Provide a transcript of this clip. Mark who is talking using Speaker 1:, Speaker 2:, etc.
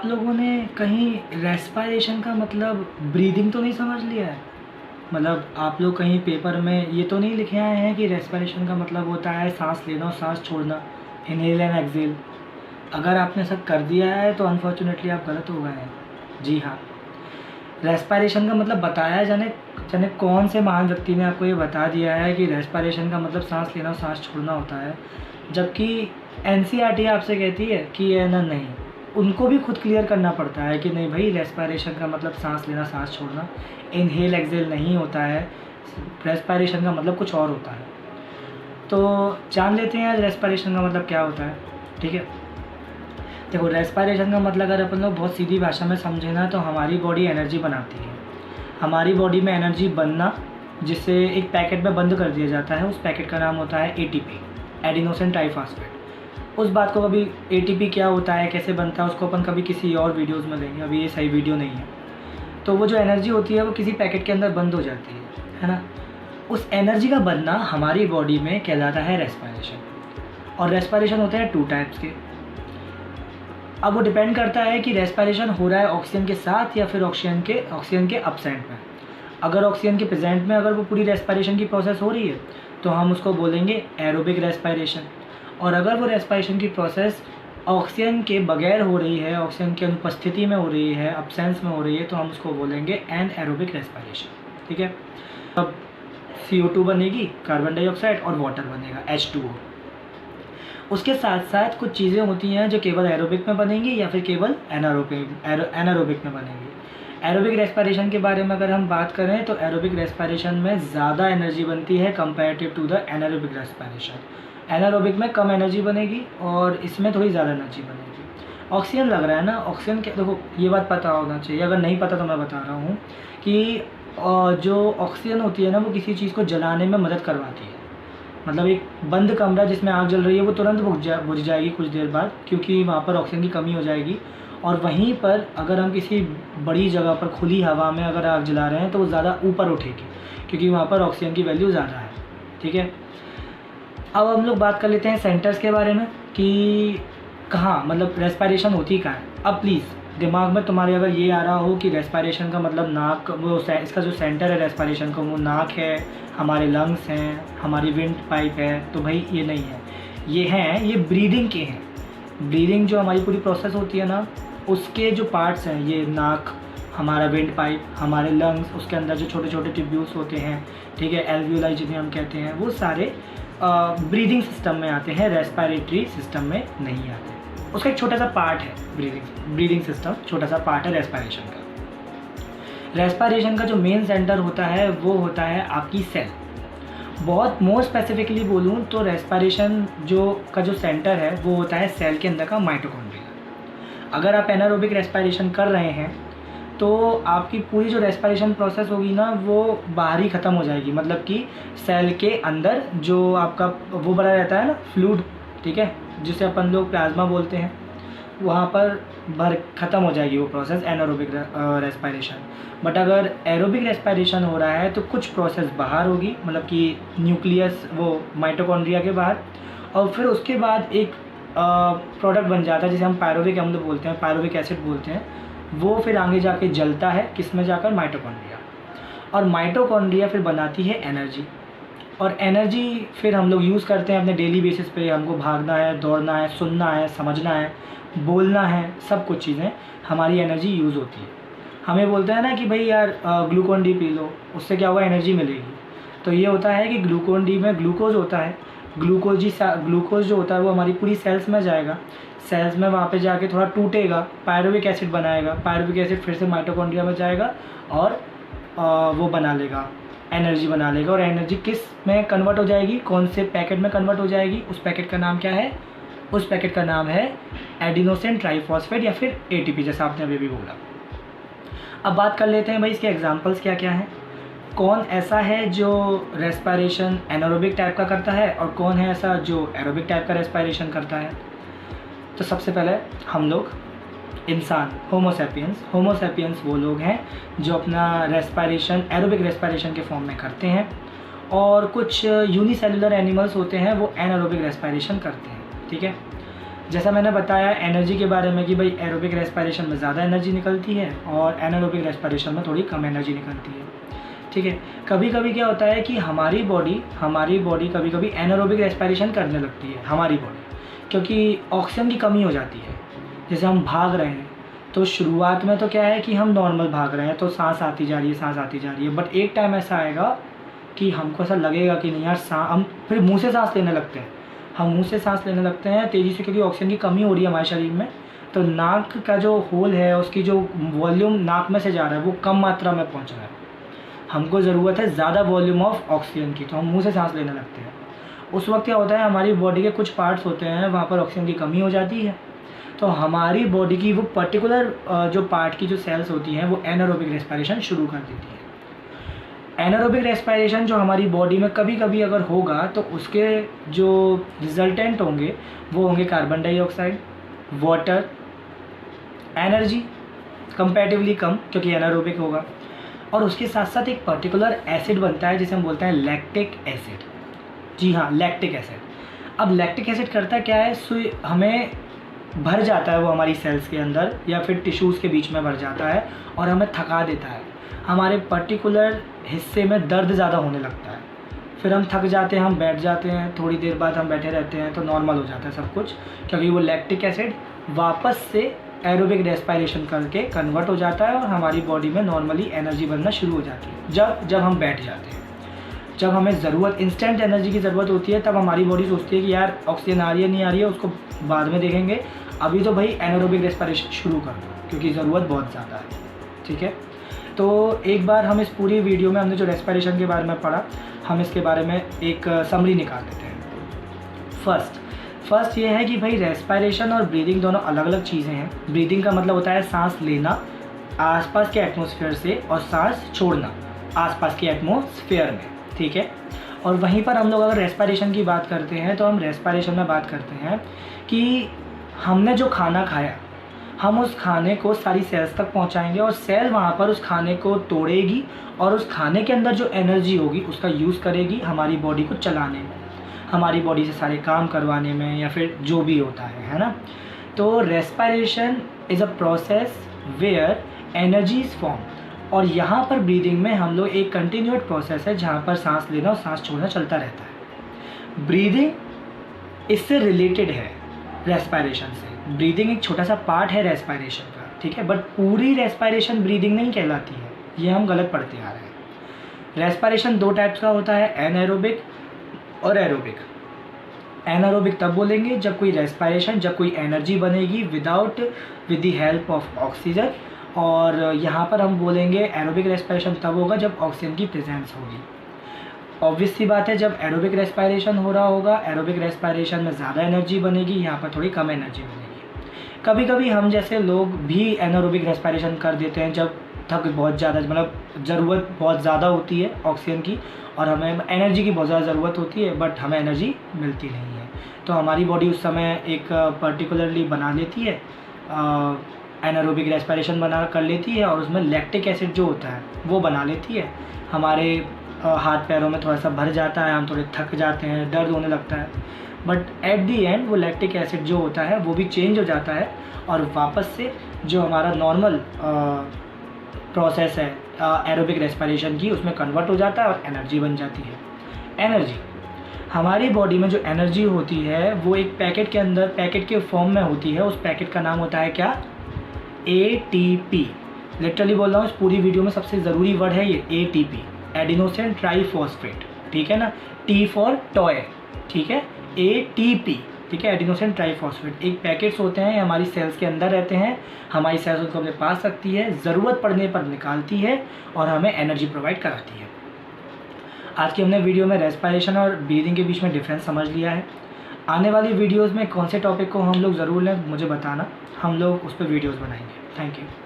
Speaker 1: आप लोगों ने कहीं रेस्पिरेशन का मतलब ब्रीदिंग तो नहीं समझ लिया है? मतलब आप लोग कहीं पेपर में ये तो नहीं लिखे आए हैं कि रेस्पिरेशन का मतलब होता है साँस लेना और साँस छोड़ना, इनहेल एंड एक्सहेल। अगर आपने सब कर दिया है तो अनफॉर्चुनेटली आप गलत हो गए हैं। जी हाँ, रेस्पिरेशन का मतलब बताया जाने जाने कौन से महान व्यक्ति ने आपको ये बता दिया है कि रेस्पिरेशन का मतलब साँस लेना और साँस छोड़ना होता है, जबकि एनसीईआरटी आपसे कहती है कि ये ना नहीं। उनको भी खुद क्लियर करना पड़ता है कि नहीं भाई, रेस्पिरेशन का मतलब साँस लेना साँस छोड़ना, इनहेल एक्सहेल नहीं होता है, रेस्पिरेशन का मतलब कुछ और होता है। तो जान लेते हैं आज रेस्पिरेशन का मतलब क्या होता है। ठीक है, देखो रेस्पिरेशन का मतलब अगर अपन लोग बहुत सीधी भाषा में समझे ना, तो हमारी बॉडी एनर्जी बनाती है। हमारी बॉडी में एनर्जी बनना, जिसे एक पैकेट में बंद कर दिया जाता है, उस पैकेट का नाम होता है एटीपी, एडिनोसिन ट्राइफॉस्फेट। उस बात को कभी एटीपी क्या होता है, कैसे बनता है, उसको अपन कभी किसी और वीडियोज़ में लेंगे, अभी ये सही वीडियो नहीं है। तो वो जो एनर्जी होती है वो किसी पैकेट के अंदर बंद हो जाती है ना। उस एनर्जी का बनना हमारी बॉडी में कहलाता है रेस्पिरेशन। और रेस्पिरेशन होते हैं 2 टाइप्स के। अब वो डिपेंड करता है कि रेस्पिरेशन हो रहा है ऑक्सीजन के साथ या फिर ऑक्सीजन के अपसेंट में। अगर ऑक्सीजन के प्रेजेंट में अगर वो पूरी रेस्पिरेशन की प्रोसेस हो रही है तो हम उसको बोलेंगे एरोबिक रेस्पिरेशन। और अगर वो रेस्पिरेशन की प्रोसेस ऑक्सीजन के बगैर हो रही है, ऑक्सीजन की अनुपस्थिति में हो रही है, अब्सेंस में हो रही है, तो हम उसको बोलेंगे एनएरोबिक रेस्पिरेशन। ठीक है, अब CO2 बनेगी, कार्बन डाइऑक्साइड, और वाटर बनेगा H2O। उसके साथ साथ कुछ चीज़ें होती हैं जो केवल एरोबिक में बनेंगी या फिर केवल एनारोबिक में बनेंगी। एरोबिक रेस्पिरेशन के बारे में अगर हम बात करें तो एरोबिक रेस्पिरेशन में ज़्यादा एनर्जी बनती है comparative to the anaerobic respiration. Anaerobic में कम एनर्जी बनेगी और इसमें थोड़ी ज़्यादा एनर्जी बनेगी। ऑक्सीजन लग रहा है ना, ऑक्सीजन के देखो ये बात पता होना चाहिए, अगर नहीं पता तो मैं बता रहा हूँ कि जो ऑक्सीजन होती है ना, वो किसी चीज़ को जलाने में मदद करवाती है। मतलब एक बंद कमरा जिसमें आग जल रही है वो तुरंत बुझ जाएगी कुछ देर बाद, क्योंकि वहाँ पर ऑक्सीजन की कमी हो जाएगी। और वहीं पर अगर हम किसी बड़ी जगह पर खुली हवा में अगर आग जला रहे हैं तो वो ज़्यादा ऊपर उठेगी, क्योंकि वहाँ पर ऑक्सीजन की वैल्यू ज़्यादा है। ठीक है, अब हम लोग बात कर लेते हैं सेंटर्स के बारे में कि कहाँ मतलब रेस्पिरेशन होती कहाँ है। अब प्लीज़ दिमाग में तुम्हारे अगर ये आ रहा हो कि रेस्पिरेशन का मतलब नाक, वो इसका जो सेंटर है रेस्पिरेशन का वो नाक है, हमारे लंग्स हैं, हमारी विंड पाइप है, तो भाई ये नहीं है। ये हैं, ये ब्रीदिंग के हैं। ब्रीदिंग जो हमारी पूरी प्रोसेस होती है ना, उसके जो पार्ट्स हैं, ये नाक, हमारा विंड पाइप, हमारे लंग्स, उसके अंदर जो छोटे छोटे ट्यूब्यूल्स होते हैं, ठीक है, एल्वियोलाई जिन्हें हम कहते हैं, वो सारे ब्रीदिंग सिस्टम में आते हैं, रेस्पिरेटरी सिस्टम में नहीं आते। उसका एक छोटा सा पार्ट है ब्रीदिंग सिस्टम, छोटा सा पार्ट है रेस्पिरेशन का। रेस्पिरेशन का जो मेन सेंटर होता है वो होता है आपकी सेल। बहुत मोर स्पेसिफिकली बोलूँ तो रेस्पिरेशन जो सेंटर है वो होता है सेल के अंदर का माइटोकॉन्ड्रिया। अगर आप एनारोबिक रेस्पिरेशन कर रहे हैं तो आपकी पूरी जो रेस्पिरेशन प्रोसेस होगी ना वो बाहर ही ख़त्म हो जाएगी। मतलब कि सेल के अंदर जो आपका वो भरा रहता है ना फ्लूइड, ठीक है, जिसे अपन लोग प्लाज्मा बोलते हैं, वहाँ पर ख़त्म हो जाएगी वो प्रोसेस एनारोबिक रेस्पिरेशन। बट अगर एरोबिक रेस्पिरेशन हो रहा है तो कुछ प्रोसेस बाहर होगी, मतलब कि न्यूक्लियस वो माइटोकॉन्ड्रिया के बाहर, और फिर उसके बाद एक प्रोडक्ट बन जाता है जिसे हम पायरुविक अम्ल बोलते हैं, पायरुविक एसिड बोलते हैं। वो फिर आगे जाके जलता है, किस में जाकर, माइटोकॉन्ड्रिया। और माइटोकॉन्ड्रिया फिर बनाती है एनर्जी, और एनर्जी फिर हम लोग यूज़ करते हैं अपने डेली बेसिस पे। हमको भागना है, दौड़ना है, सुनना है, समझना है, बोलना है, सब कुछ चीज़ें हमारी एनर्जी यूज़ होती है। हमें बोलते हैं ना कि भाई यार ग्लूकोन डी पी लो, उससे क्या होगा, एनर्जी मिलेगी। तो ये होता है कि ग्लूकोन डी में ग्लूकोज होता है, ग्लूकोज जो होता है वो हमारी पूरी सेल्स में जाएगा, सेल्स में वहाँ पे जाके थोड़ा टूटेगा, पायरुविक एसिड बनाएगा, पायरुविक एसिड फिर से माइटोकॉन्ड्रिया में जाएगा और वो बना लेगा, एनर्जी बना लेगा। और एनर्जी किस में कन्वर्ट हो जाएगी, कौन से पैकेट में कन्वर्ट हो जाएगी, उस पैकेट का नाम क्या है, उस पैकेट का नाम है एडिनोसिन ट्राइफॉस्फेट या फिर एटीपी, जैसा आपने अभी भी बोला। अब बात कर लेते हैं भाई इसके एग्जांपल्स क्या क्या हैं। कौन ऐसा है जो रेस्पिरेशन एनारोबिक टाइप का करता है और कौन है ऐसा जो एरोबिक टाइप का रेस्पिरेशन करता है। तो सबसे पहले हम लोग इंसान, होमोसेपियंस वो लोग हैं जो अपना रेस्पिरेशन एरोबिक रेस्पिरेशन के फॉर्म में करते हैं, और कुछ यूनिसेलुलर एनिमल्स होते हैं वो एनारोबिक रेस्पिरेशन करते हैं। ठीक है, जैसा मैंने बताया एनर्जी के बारे में कि भाई एरोबिक रेस्पिरेशन में ज़्यादा एनर्जी निकलती है और एनारोबिक रेस्पिरेशन में थोड़ी कम एनर्जी निकलती है, ठीक है। कभी कभी क्या होता है कि हमारी बॉडी कभी कभी एनारोबिक रेस्पिरेशन करने लगती है, हमारी बॉडी, क्योंकि ऑक्सीजन की कमी हो जाती है। जैसे हम भाग रहे हैं तो शुरुआत में तो क्या है कि हम नॉर्मल भाग रहे हैं तो सांस आती जा रही है, बट एक टाइम ऐसा आएगा कि हमको ऐसा लगेगा कि नहीं यार हम फिर मुंह से सांस लेने लगते हैं, तेज़ी से, क्योंकि ऑक्सीजन की कमी हो रही है हमारे शरीर में। तो नाक का जो होल है उसकी जो वॉल्यूम नाक में से जा रहा है वो कम मात्रा में पहुंच रहा है, हमको ज़रूरत है ज़्यादा वॉल्यूम ऑफ ऑक्सीजन की, तो हम मुंह से सांस लेने लगते हैं। उस वक्त क्या होता है हमारी बॉडी के कुछ पार्ट्स होते हैं वहाँ पर ऑक्सीजन की कमी हो जाती है, तो हमारी बॉडी की वो पर्टिकुलर जो पार्ट की जो सेल्स होती हैं वो एनारोबिक रेस्पिरेशन शुरू कर देती है। एनारोबिक रेस्पिरेशन जो हमारी बॉडी में कभी कभी अगर होगा तो उसके जो रिजल्टेंट होंगे वो होंगे carbon dioxide, water, energy comparatively कम क्योंकि एनारोबिक होगा, और उसके साथ साथ एक पर्टिकुलर एसिड बनता है जिसे हम बोलते हैं लैक्टिक एसिड। जी हाँ, लैक्टिक एसिड। अब लैक्टिक एसिड करता क्या है, हमें भर जाता है वो हमारी सेल्स के अंदर या फिर टिश्यूज़ के बीच में भर जाता है और हमें थका देता है, हमारे पर्टिकुलर हिस्से में दर्द ज़्यादा होने लगता है, फिर हम थक जाते हैं, हम बैठ जाते हैं, थोड़ी देर बाद हम बैठे रहते हैं तो नॉर्मल हो जाता है सब कुछ, क्योंकि वो लैक्टिक एसिड वापस से एरोबिक रेस्पिरेशन करके कन्वर्ट हो जाता है और हमारी बॉडी में नॉर्मली एनर्जी बनना शुरू हो जाती है। जब हम बैठ जाते हैं, जब हमें ज़रूरत इंस्टेंट एनर्जी की ज़रूरत होती है तब हमारी बॉडी सोचती है कि यार ऑक्सीजन आ रही है नहीं आ रही है उसको बाद में देखेंगे, अभी तो भाई एनारोबिक रेस्पिरेशन शुरू कर दो क्योंकि ज़रूरत बहुत ज़्यादा है, ठीक है। तो एक बार हम इस पूरी वीडियो में हमने जो रेस्पिरेशन के बारे में पढ़ा, हम इसके बारे में एक समरी निकाल देते हैं। फर्स्ट ये है कि भाई रेस्पिरेशन और ब्रीदिंग दोनों अलग अलग चीज़ें हैं। ब्रीदिंग का मतलब होता है सांस लेना आसपास के एटमॉस्फेयर से और सांस छोड़ना आसपास के एटमॉस्फेयर में, ठीक है। और वहीं पर हम लोग अगर रेस्पिरेशन की बात करते हैं तो हम रेस्पिरेशन में बात करते हैं कि हमने जो खाना खाया हम उस खाने को सारी सेल्स तक पहुंचाएंगे और सेल वहाँ पर उस खाने को तोड़ेगी और उस खाने के अंदर जो एनर्जी होगी उसका यूज़ करेगी हमारी बॉडी को चलाने में, हमारी बॉडी से सारे काम करवाने में या फिर जो भी होता है ना। तो respiration is a process where energy is form, और यहाँ पर ब्रीदिंग में हम लोग एक कंटिन्यूड प्रोसेस है जहाँ पर सांस लेना और सांस छोड़ना चलता रहता है। ब्रीदिंग इससे रिलेटेड है रेस्पिरेशन से, ब्रीदिंग एक छोटा सा पार्ट है रेस्पिरेशन का, ठीक है, बट पूरी रेस्पिरेशन ब्रीदिंग नहीं कहलाती है, ये हम गलत पढ़ते आ रहे हैं। रेस्पिरेशन दो टाइप्स का होता है, एनारोबिक और एरोबिक। एनारोबिक तब बोलेंगे जब कोई एनर्जी बनेगी with the help of oxygen, और यहाँ पर हम बोलेंगे एरोबिक रेस्पिरेशन तब होगा जब ऑक्सीजन की प्रेजेंस होगी। ऑब्वियस सी बात है जब एरोबिक रेस्पिरेशन हो रहा होगा, एरोबिक रेस्पिरेशन में ज़्यादा एनर्जी बनेगी, यहाँ पर थोड़ी कम एनर्जी बनेगी। कभी कभी हम जैसे लोग भी एनारोबिक रेस्पिरेशन कर देते हैं जब थक बहुत ज़्यादा, मतलब ज़रूरत बहुत ज़्यादा होती है ऑक्सीजन की और हमें एनर्जी की बहुत ज़्यादा ज़रूरत होती है बट हमें एनर्जी मिलती नहीं है, तो हमारी बॉडी उस समय एक पर्टिकुलरली बना लेती है, एनारोबिक रेस्पिरेशन बना कर लेती है और उसमें लैक्टिक एसिड जो होता है वो बना लेती है। हमारे हाथ पैरों में थोड़ा सा भर जाता है, हम थोड़े थक जाते हैं, दर्द होने लगता है, बट एट दी एंड वो लैक्टिक एसिड जो होता है वो भी चेंज हो जाता है और वापस से जो हमारा नॉर्मल प्रोसेस है एरोबिक रेस्पिरेशन की उसमें कन्वर्ट हो जाता है और एनर्जी बन जाती है। एनर्जी, हमारी बॉडी में जो एनर्जी होती है वो एक पैकेट के अंदर, पैकेट के फॉर्म में होती है, उस पैकेट का नाम होता है क्या, ATP। लिटरली बोल रहा हूँ, इस पूरी वीडियो में सबसे ज़रूरी वर्ड है ये ATP, एडिनोसिन ट्राईफॉस्फेट, ठीक है ना, T फॉर टॉय, ठीक है, ATP, ठीक है, एडिनोसिन ट्राईफॉस्फेट। एक पैकेट्स होते हैं, हमारी सेल्स के अंदर रहते हैं, हमारी सेल्स उनको अपने पास रखती है, ज़रूरत पड़ने पर निकालती है और हमें एनर्जी प्रोवाइड कराती है। आज की हमने वीडियो में रेस्पिरेशन और ब्रीदिंग के बीच में डिफरेंस समझ लिया है। आने वाली वीडियोज़ में कौन से टॉपिक को हम लोग ज़रूर लें मुझे बताना, हम लोग उस पर वीडियोज़ बनाएंगे। Thank you.